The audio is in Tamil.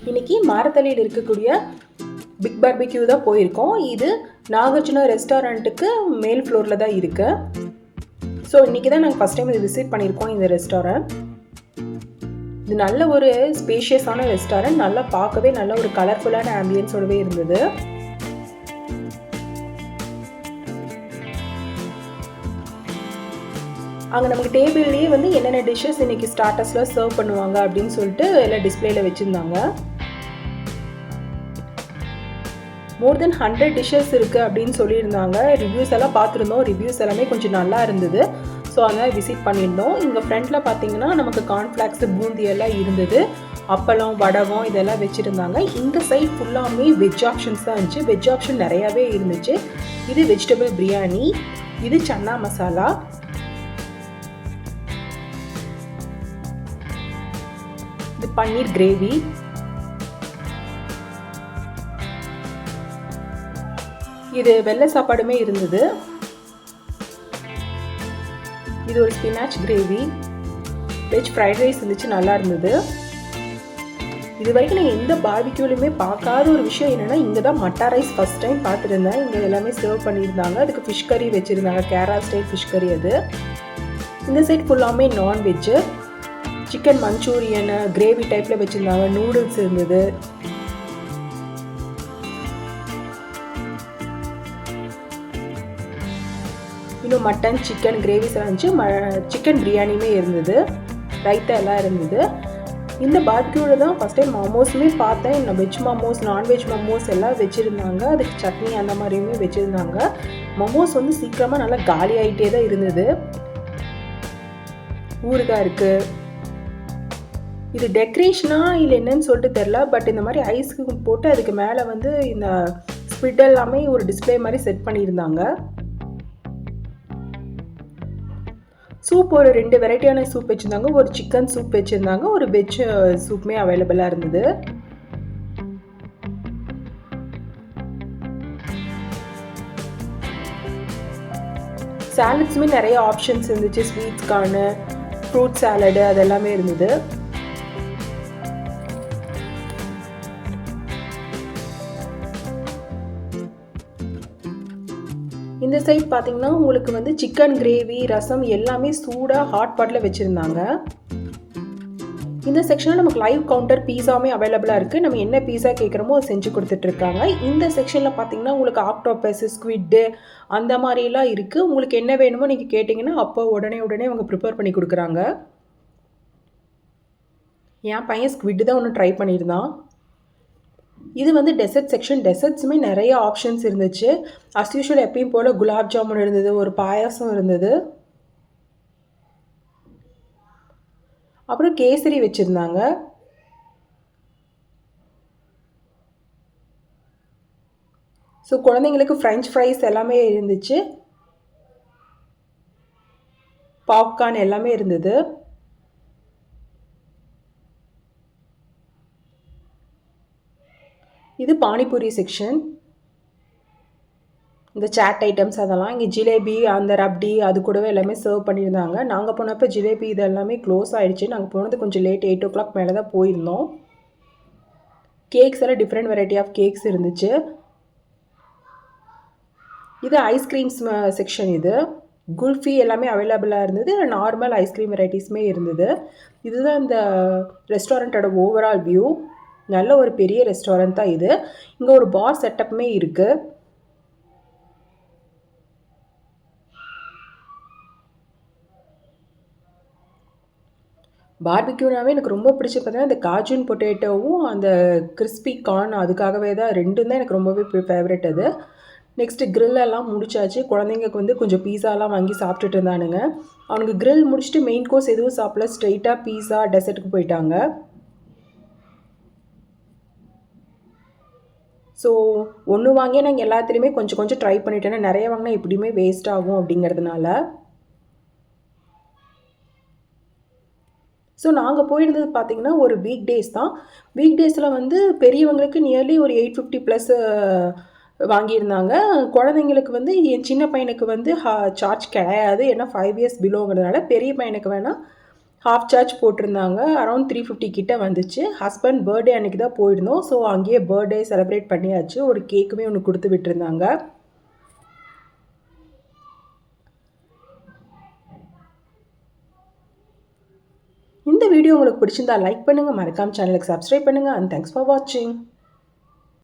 இன்றைக்கி மாரத்தள்ளியில் இருக்கக்கூடிய பிக் பார்பிக்யூ தான் போயிருக்கோம். இது நாகார்ஜுனா ரெஸ்டாரண்ட்டுக்கு மேல் ஃப்ளோரில் தான் இருக்குது. ஸோ இன்றைக்கி தான் நாங்கள் ஃபஸ்ட் டைம் இது விசிட் பண்ணியிருக்கோம் இந்த ரெஸ்டாரண்ட். இது நல்ல ஒரு ஸ்பேஷியஸான ரெஸ்டாரண்ட், நல்லா பார்க்கவே நல்ல ஒரு கலர்ஃபுல்லான ஆம்பியன்ஸோடவே இருந்தது. அங்கே நமக்கு டேபிள்லேயே வந்து என்னென்ன டிஷ்ஷஸ் இன்றைக்கி ஸ்டார்டர்ஸில் சர்வ் பண்ணுவாங்க அப்படின்னு சொல்லிட்டு எல்லாம் டிஸ்பிளேயில் வச்சுருந்தாங்க. மோர் தென் 100 டிஷ்ஷஸ் இருக்குது அப்படின்னு சொல்லியிருந்தாங்க. ரிவ்யூஸ் எல்லாம் பார்த்துருந்தோம். ரிவ்யூஸ் எல்லாமே கொஞ்சம் நல்லா இருந்தது. ஸோ அதனால் விசிட் பண்ணியிருந்தோம். இங்கே ஃப்ரண்ட்டில் பார்த்தீங்கன்னா நமக்கு கார்ன்ஃப்ளாக்ஸு பூந்தி எல்லாம் இருந்தது. அப்பளம், வடகம் இதெல்லாம் வச்சுருந்தாங்க. இந்த சைட் ஃபுல்லாமே வெஜ் ஆப்ஷன்ஸ் தான் இருந்துச்சு. வெஜ் ஆப்ஷன் நிறையாவே இருந்துச்சு. இது வெஜிடபிள் பிரியாணி, இது சன்னா மசாலா, இது பன்னீர் கிரேவி, இது வெள்ளை சாப்பாடுமே இருந்தது. இது ஒரு spinach gravy, veg fried rice இருந்துச்சு, நல்லா இருந்தது. இது வரைக்கும் நான் எந்த பார்பிக்யூலையுமே பார்க்காத ஒரு விஷயம் என்னென்னா, இங்கே தான் மட்டா ரைஸ் ஃபஸ்ட் டைம் பார்த்துருந்தேன். இங்கே எல்லாமே சர்வ் பண்ணியிருந்தாங்க. அதுக்கு ஃபிஷ் கறி வச்சுருந்தாங்க, கேரளா ஸ்டைல் ஃபிஷ் கறி. அது இந்த சைட் ஃபுல்லாமே நான்வெஜ்ஜு. சிக்கன் மஞ்சூரியன் கிரேவி டைப்பில் வச்சுருந்தாங்க. நூடுல்ஸ் இருந்தது. இன்னும் மட்டன், சிக்கன் கிரேவிஸ் எல்லாம் இருந்துச்சு. சிக்கன் பிரியாணியுமே இருந்தது. ரைத்தா எல்லாம் இருந்தது. இந்த பார்பிக்யூவில் தான் ஃபஸ்ட் டைம் மோமோஸுமே பார்த்தேன். இன்னும் வெஜ் மோமோஸ், நான்வெஜ் மோமோஸ் எல்லாம் வச்சுருந்தாங்க. அதுக்கு சட்னி அந்த மாதிரியுமே வச்சுருந்தாங்க. மோமோஸ் வந்து சீக்கிரமாக நல்லா காலி ஆகிட்டே தான் இருந்தது. ஊறுகாய் இருக்குது. இது டெக்கரேஷனா இல்லை என்னன்னு சொல்லிட்டு தெரில. பட் இந்த மாதிரி ஐஸ்க்கு போட்டு அதுக்கு மேலே வந்து இந்த ஸ்குவிட் எல்லாமே ஒரு டிஸ்பிளே மாதிரி செட் பண்ணியிருந்தாங்க. சூப் ஒரு 2 வெரைட்டியான சூப் வச்சுருந்தாங்க. ஒரு சிக்கன் சூப் வச்சுருந்தாங்க, ஒரு வெஜ் சூப்புமே அவைலபிளாக இருந்தது. சாலட்ஸுமே நிறைய ஆப்ஷன்ஸ் இருந்துச்சு. ஸ்வீட்ஸ் கார்னு, ஃப்ரூட் சாலடு அதெல்லாமே இருந்தது. இந்த சைட் பார்த்தீங்கன்னா உங்களுக்கு வந்து சிக்கன் கிரேவி, ரசம் எல்லாமே சூடாக ஹாட் பாட்டில் வச்சுருந்தாங்க. இந்த செக்ஷனில் நமக்கு லைவ் கவுண்டர் பீஸாவுமே அவைலபிளாக இருக்குது. நம்ம என்ன பீஸா கேட்குறோமோ அதை செஞ்சு கொடுத்துட்ருக்காங்க. இந்த செக்ஷனில் பார்த்தீங்கன்னா உங்களுக்கு ஆக்டோபஸ், ஸ்குவிட்டு அந்த மாதிரிலாம் இருக்குது. உங்களுக்கு என்ன வேணுமோ நீங்கள் கேட்டிங்கன்னா அப்போ உடனே அவங்க ப்ரிப்பேர் பண்ணி கொடுக்குறாங்க. என் பையன் ஸ்குவிட்டு தான் ஒன்று ட்ரை பண்ணியிருந்தான். இது வந்து டெசர்ட் செக்ஷன். டெசர்ட்ஸுமே நிறைய ஆப்ஷன்ஸ் இருந்துச்சு. அஸ் யூஷுவல் எப்பயும் போல் குலாப் ஜாமுன் இருந்தது, ஒரு பாயாசம் இருந்தது, அப்புறம் கேசரி வச்சுருந்தாங்க. ஸோ குழந்தைங்களுக்கு ஃப்ரெஞ்ச் ஃப்ரைஸ் எல்லாமே இருந்துச்சு. பாப்கார்ன் எல்லாமே இருந்தது. இது பானிபூரி செக்ஷன். இந்த சாட் ஐட்டம்ஸ் அதெல்லாம். இங்கே ஜிலேபி, அந்த ரப்டி அது கூடவே எல்லாமே சர்வ் பண்ணியிருந்தாங்க. நாங்கள் போனப்போ ஜிலேபி இது எல்லாமே க்ளோஸ் ஆகிடுச்சு. நாங்கள் போனது கொஞ்சம் லேட், 8 o'clock மேலே தான் போயிருந்தோம். கேக்ஸ் எல்லாம் டிஃப்ரெண்ட் வெரைட்டி ஆஃப் கேக்ஸ் இருந்துச்சு. இது ஐஸ்கிரீம்ஸ் செக்ஷன். இது குல்ஃபி எல்லாமே அவைலபிளாக இருந்தது. நார்மல் ஐஸ்கிரீம் வெரைட்டிஸுமே இருந்தது. இதுதான் இந்த ரெஸ்டாரண்ட்டோட ஓவரால் வியூ. நல்ல ஒரு பெரிய ரெஸ்டாரண்ட் தான் இது. இங்கே ஒரு பார் செட்டப்புமே இருக்குது. பார்பிக்யூனாவே எனக்கு ரொம்ப பிடிச்சி பார்த்தீங்கன்னா இந்த காஜூன் பொட்டேட்டோவும் அந்த கிறிஸ்பி கார்ன், அதுக்காகவே தான் 2 தான் எனக்கு ரொம்பவே ஃபேவரட். அது நெக்ஸ்ட்டு க்ரில்லெல்லாம் முடிச்சாச்சு. குழந்தைங்களுக்கு வந்து கொஞ்சம் பீஸாலாம் வாங்கி சாப்பிட்டுட்டு இருந்தானுங்க. அவனுக்கு க்ரில் முடிச்சுட்டு மெயின் கோர்ஸ் எதுவும் சாப்பிடல, ஸ்ட்ரெயிட்டாக பீஸா டெசர்ட்டுக்கு போயிட்டாங்க. ஸோ ஒன்று வாங்கி நாங்கள் எல்லாத்துலேயுமே கொஞ்சம் ட்ரை பண்ணிட்டேன்னா நிறைய வாங்கினா எப்படியுமே வேஸ்ட் ஆகும் அப்படிங்கிறதுனால. ஸோ நாங்கள் போயிருந்தது பார்த்திங்கன்னா ஒரு வீக் டேஸ் தான். வீக் டேஸில் வந்து பெரியவங்களுக்கு நியர்லி ஒரு 850+ வாங்கியிருந்தாங்க. குழந்தைங்களுக்கு வந்து என் சின்ன பையனுக்கு வந்து சார்ஜ் கிடையாது. ஏன்னா 5 years பிலோங்கிறதுனால பெரிய பையனுக்கு வேணால் ஹாஃப் சார்ஜ் போட்டிருந்தாங்க. அரௌண்ட் 350 கிட்ட வந்துச்சு. ஹஸ்பண்ட் பர்த்டே அன்றைக்கி தான் போயிருந்தோம். ஸோ அங்கேயே பர்த்டே செலிப்ரேட் பண்ணியாச்சு. ஒரு கேக்குமே ஒன்று கொடுத்து விட்டுருந்தாங்க. இந்த வீடியோ உங்களுக்கு பிடிச்சிருந்தா லைக் பண்ணுங்கள், மறக்காம சேனலுக்கு சப்ஸ்கிரைப் பண்ணுங்கள். அண்ட் தேங்க்ஸ் ஃபார் வாட்சிங்.